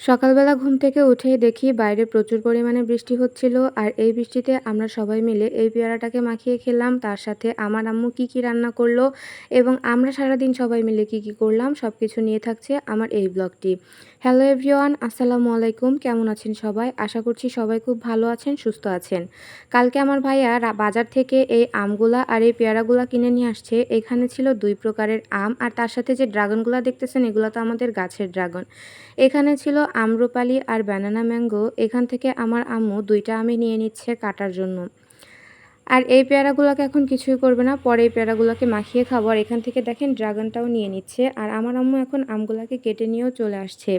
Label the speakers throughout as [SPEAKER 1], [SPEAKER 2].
[SPEAKER 1] সকালবেলা ঘুম থেকে উঠেই দেখি বাইরে প্রচুর পরিমাণে বৃষ্টি হচ্ছিল। আর এই বৃষ্টিতে আমরা সবাই মিলে এই পেয়ারাটাকে মাখিয়ে খেলাম। তার সাথে আমার আম্মু কি, কি রান্না করলো এবং আমরা সারাদিন সবাই মিলে কি, কি করলাম সবকিছু নিয়ে থাকছে আমার এই ব্লগটি। হ্যালো এভরিওয়ান, আসসালামু আলাইকুম। কেমন আছেন সবাই? আশা করছি সবাই খুব ভালো আছেন, সুস্থ আছেন। কালকে আমার ভাইয়া বাজার থেকে এই আমগুলা আর এই পেয়ারাগুলা কিনে নিয়ে আসছে। এখানে ছিল ২ প্রকারের আম আর তার সাথে যে ড্রাগনগুলা দেখতেছেন এগুলা তো আমাদের গাছের ড্রাগন। এখানে ছিল আম্রপালি আর ব্যানানা ম্যাঙ্গো। এখান থেকে আমার আম্মু ২ টা আমই নিয়ে নিচ্ছে কাটার জন্য। আর এই পেয়ারাগুলাকে এখন কিছুই করবে না। পরে এই পেয়ারাগুলাকে মাখিয়ে খাবো। আর এখান থেকে দেখেন ড্রাগনটাও নিয়ে নিচ্ছে। আর আমার আম্মু এখন আমগুলাকে কেটে নিয়েও চলে আসছে।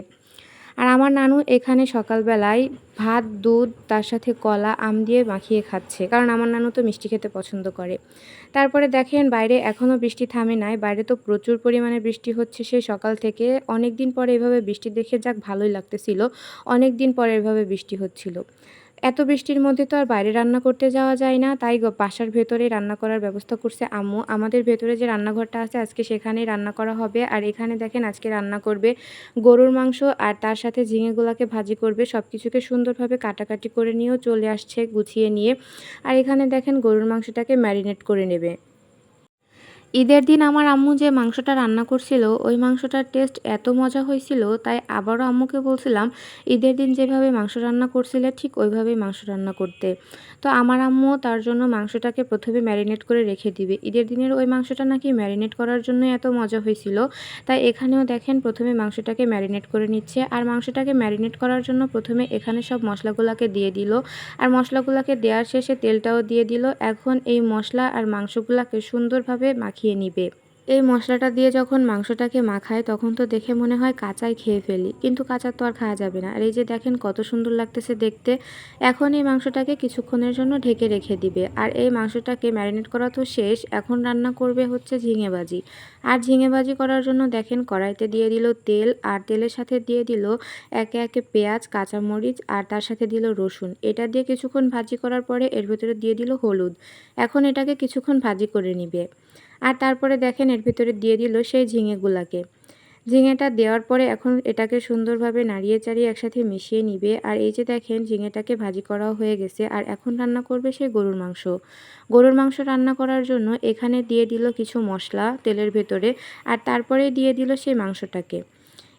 [SPEAKER 1] আর আমার নানু এখানে সকালবেলায় ভাত, দুধ তার সাথে কলা, আম দিয়ে মাখিয়ে খাচ্ছে। কারণ আমার নানু তো মিষ্টি খেতে পছন্দ করে। তারপরে দেখেন বাইরে এখনও বৃষ্টি থামে নাই। বাইরে তো প্রচুর পরিমাণে বৃষ্টি হচ্ছে সেই সকাল থেকে। অনেকদিন পরে এভাবে বৃষ্টি দেখে যাক ভালোই লাগতেছিল। অনেকদিন পরে এভাবে বৃষ্টি হচ্ছিল। এত বৃষ্টির মধ্যে তো আর বাইরে রান্না করতে যাওয়া যায় না। তাই বাসার ভেতরেই রান্না করার ব্যবস্থা করছে আম্মু। আমাদের ভেতরে যে রান্নাঘরটা আছে আজকে সেখানেই রান্না করা হবে। আর এখানে দেখেন আজকে রান্না করবে গরুর মাংস আর তার সাথে ঝিঙেগুলাকে ভাজি করবে। সবকিছুকে সুন্দরভাবে কাটাকাটি করে নিয়েও চলে আসছে গুছিয়ে নিয়ে। আর এখানে দেখেন গরুর মাংসটাকে ম্যারিনেট করে নেবে। ঈদের দিন আমার আম্মু যে মাংসটা রান্না করছিল ওই মাংসটার টেস্ট এত মজা হয়েছিল, তাই আবারও আম্মুকে বলছিলাম ঈদের দিন যেভাবে মাংস রান্না করছিলে ঠিক ওইভাবেই মাংস রান্না করতে। তো আমার আম্মু তার জন্য মাংসটাকে প্রথমে ম্যারিনেট করে রেখে দিবে। ঈদের দিনের ওই মাংসটা নাকি ম্যারিনেট করার জন্য এত মজা হয়েছিল। তাই এখানেও দেখেন প্রথমে মাংসটাকে ম্যারিনেট করে নিচ্ছে। আর মাংসটাকে ম্যারিনেট করার জন্য প্রথমে এখানে সব মশলাগুলোকে দিয়ে দিল। আর মশলাগুলোকে দেওয়ার শেষে তেলটাও দিয়ে দিল। এখন এই মশলা আর মাংসগুলোকে সুন্দরভাবে মাখিয়ে নিবে। এই মশলাটা দিয়ে যখন মাংসটাকে মাখায় তখন তো দেখে মনে হয় কাঁচাই খেয়ে ফেলি, কিন্তু কাঁচা তো আর খাওয়া যাবে না। আর এই যে দেখেন কত সুন্দর লাগতেছে দেখতে। এখন এই মাংসটাকে কিছুক্ষণের জন্য ঢেকে রেখে দিবে। আর এই মাংসটাকে ম্যারিনেট করা তো শেষ, এখন রান্না করবে হচ্ছে ঝিঙে ভাজি। আর ঝিঙে ভাজি করার জন্য দেখেন কড়াইতে দিয়ে দিল তেল, আর তেলের সাথে দিয়ে দিল একে একে পেঁয়াজ, কাঁচামরিচ আর তার সাথে দিল রসুন। এটা দিয়ে কিছুক্ষণ ভাজি করার পরে এর ভিতরে দিয়ে দিল হলুদ। এখন এটাকে কিছুক্ষণ ভাজি করে নিবে। আর তারপরে দেখেন এর ভিতরে দিয়ে দিল সেই ঝিঙেগুলাকে। ঝিঙেটা দেওয়ার পরে এখন এটাকে সুন্দরভাবে নাড়িয়ে চাড়িয়ে একসাথে মিশিয়ে নিবে। আর এই যে দেখেন ঝিঙেটাকে ভাজি করাও হয়ে গেছে। আর এখন রান্না করবে সেই গরুর মাংস। গরুর মাংস রান্না করার জন্য এখানে দিয়ে দিল কিছু মশলা তেলের ভেতরে। আর তারপরে দিয়ে দিল সেই মাংসটাকে।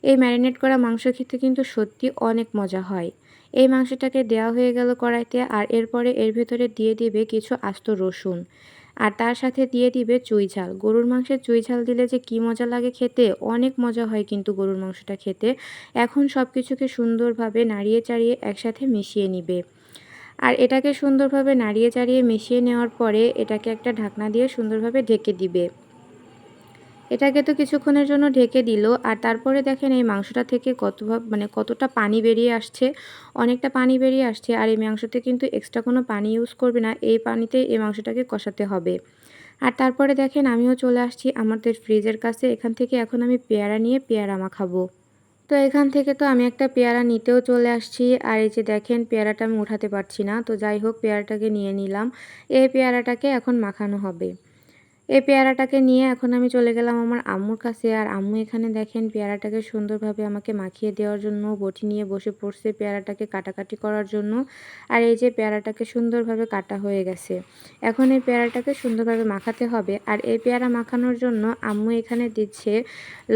[SPEAKER 1] এই ম্যারিনেট করা মাংস খেতে কিন্তু সত্যি অনেক মজা হয়। এই মাংসটাকে দেওয়া হয়ে গেল কড়াইতে। আর এরপরে এর ভেতরে দিয়ে দিবে কিছু আস্ত রসুন। আর তার সাথে দিয়ে দিবে চুই ঝাল। গরুর মাংসে চুই ঝাল দিলে যে কী মজা লাগে খেতে, অনেক মজা হয় কিন্তু গরুর মাংসটা খেতে। এখন সব কিছুকে সুন্দরভাবে নাড়িয়ে চাড়িয়ে একসাথে মিশিয়ে নিবে। আর এটাকে সুন্দরভাবে নাড়িয়ে চাড়িয়ে মিশিয়ে নেওয়ার পরে এটাকে একটা ঢাকনা দিয়ে সুন্দরভাবে ঢেকে দিবে। এটাকে তো কিছুক্ষণের জন্য ঢেকে দিল। আর তারপরে দেখেন এই মাংসটা থেকে কতটা পানি বেরিয়ে আসছে। অনেকটা পানি বেরিয়ে আসছে। আর এই মাংসতে কিন্তু এক্সট্রা কোনো পানি ইউজ করবে না, এই পানিতেই এই মাংসটাকে কষাতে হবে। আর তারপরে দেখেন আমিও চলে আসছি আমাদের ফ্রিজের কাছে। এখান থেকে এখন আমি পেয়ারা নিয়ে পেয়ারা মাখাবো। তো এখান থেকে তো আমি একটা পেয়ারা নিতেও চলে আসছি। আর এই যে দেখেন পেয়ারাটা আমি উঠাতে পারছি না, তো যাই হোক পেয়ারাটাকে নিয়ে নিলাম। এই পেয়ারাটাকে এখন মাখানো হবে। এই পেয়ারাটাকে নিয়ে এখন আমি চলে গেলাম আমার আম্মুর কাছে। আর আম্মু এখানে দেখেন পেয়ারাটাকে সুন্দরভাবে আমাকে মাখিয়ে দেওয়ার জন্য বটি নিয়ে বসে পড়ছে পেয়ারাটাকে কাটাকাটি করার জন্য। আর এই যে পেয়ারাটাকে সুন্দরভাবে কাটা হয়ে গেছে। এখন এই পেয়ারাটাকে সুন্দরভাবে মাখাতে হবে। আর এই পেয়ারা মাখানোর জন্য আম্মু এখানে দিচ্ছে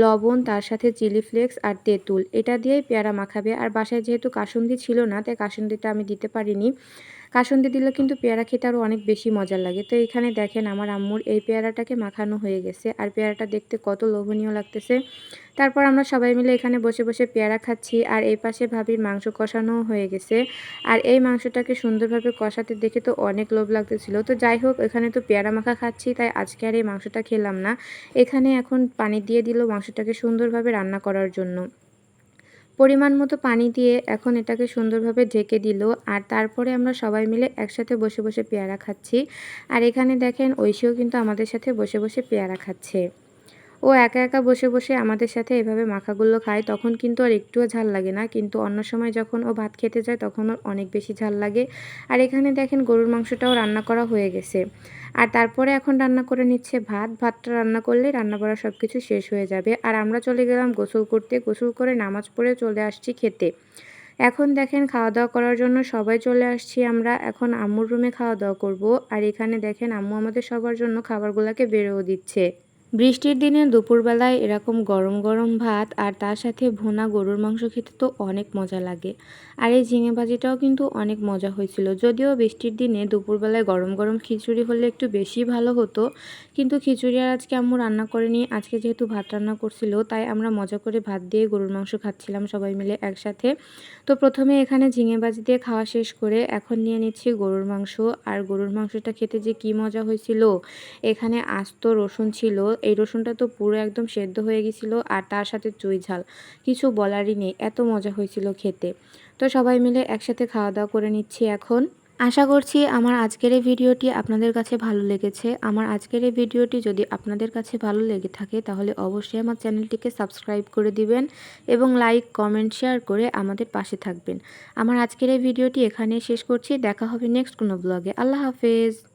[SPEAKER 1] লবণ, তার সাথে চিলি ফ্লেক্স আর তেঁতুল। এটা দিয়েই পেয়ারা মাখাবে। আর বাসায় যেহেতু কাসুন্দি ছিল না তাই কাসুন্দিটা আমি দিতে পারিনি। কাসুন্দি দিলে কিন্তু পেয়ারা খেতে আরও অনেক বেশি মজার লাগে। তো এখানে দেখেন আমার আম্মুর এই পেয়ারাটাকে মাখানো হয়ে গেছে। আর পেয়ারাটা দেখতে কত লোভনীয় লাগতেছে। তারপর আমরা সবাই মিলে এখানে বসে বসে পেয়ারা খাচ্ছি। আর এই পাশে ভাবির মাংস কষানোও হয়ে গেছে। আর এই মাংসটাকে সুন্দরভাবে কষাতে দেখে তো অনেক লোভ লাগতেছিল। তো যাই হোক এখানে তো পেয়ারা মাখা খাচ্ছি, তাই আজকে আর এই মাংসটা খেলাম না। এখানে এখন পানি দিয়ে দিল মাংসটাকে সুন্দরভাবে রান্না করার জন্য। পরিমাণ মতো পানি দিয়ে এখন এটাকে সুন্দরভাবে ঢেকে দিল। আর তারপরে আমরা সবাই মিলে একসাথে বসে বসে পেয়ারা খাচ্ছি। আর এখানে দেখেন ঐশীও কিন্তু আমাদের সাথে বসে বসে পেয়ারা খাচ্ছে। ও একা একা বসে বসে আমাদের সাথে এভাবে মাখাগুলো খায়, তখন কিন্তু আর একটুও ঝাল লাগে না, কিন্তু অন্য সময় যখন ও ভাত খেতে যায় তখন ওর অনেক বেশি ঝাল লাগে। আর এখানে দেখেন গরুর মাংসটাও রান্না করা হয়ে গেছে। আর তারপরে এখন রান্না করে নিচ্ছে ভাতটা রান্না করলে রান্না বাড়া সব কিছু শেষ হয়ে যাবে। আর আমরা চলে গেলাম গোসল করতে, গোসল করে নামাজ পড়ে চলে আসছি খেতে। এখন দেখেন খাওয়া দাওয়া করার জন্য সবাই চলে আসছি আমরা। এখন আম্মুর রুমে খাওয়া দাওয়া করব। আর এখানে দেখেন আম্মু আমাদের সবার জন্য খাবারগুলোকে বেড়েও দিচ্ছে। বৃষ্টির দিনে দুপুরবেলায় এরকম গরম গরম ভাত আর তার সাথে ভুনা গরুর মাংস খেতে তো অনেক মজা লাগে। আর এই ঝিঙে ভাজিটাও কিন্তু অনেক মজা হয়েছিল। যদিও বৃষ্টির দিনে দুপুরবেলায় গরম গরম খিচুড়ি হলে একটু বেশি ভালো হতো, কিন্তু খিচুড়ি আর আজকে আম্মু রান্না করেনি। আজকে যেহেতু ভাত রান্না করছিল তাই আমরা মজা করে ভাত দিয়ে গরুর মাংস খাচ্ছিলাম সবাই মিলে একসাথে। তো প্রথমে এখানে ঝিঙে ভাজি দিয়ে খাওয়া শেষ করে এখন নিয়ে নিচ্ছি গরুর মাংস। আর গরুর মাংসটা খেতে যে কি মজা হয়েছিল! এখানে আস্ত রসুন ছিল, এই রসুনটা তো পুরো একদম সেদ্ধ হয়ে গেছিলো, আর তার সাথে চুই ঝাল, কিছু বলারই নেই, এত মজা হয়েছিল খেতে। তো সবাই মিলে একসাথে খাওয়া দাওয়া করে নিচ্ছি এখন। আশা করছি আমার আজকের এই ভিডিওটি আপনাদের কাছে ভালো লেগেছে। আমার আজকের এই ভিডিওটি যদি আপনাদের কাছে ভালো লেগে থাকে তাহলে অবশ্যই আমার চ্যানেলটিকে সাবস্ক্রাইব করে দিবেন এবং লাইক কমেন্ট শেয়ার করে আমাদের পাশে থাকবেন। আমার আজকের এই ভিডিওটি এখানেই শেষ করছি। দেখা হবে নেক্সট কোনো ব্লগে। আল্লাহ হাফেজ।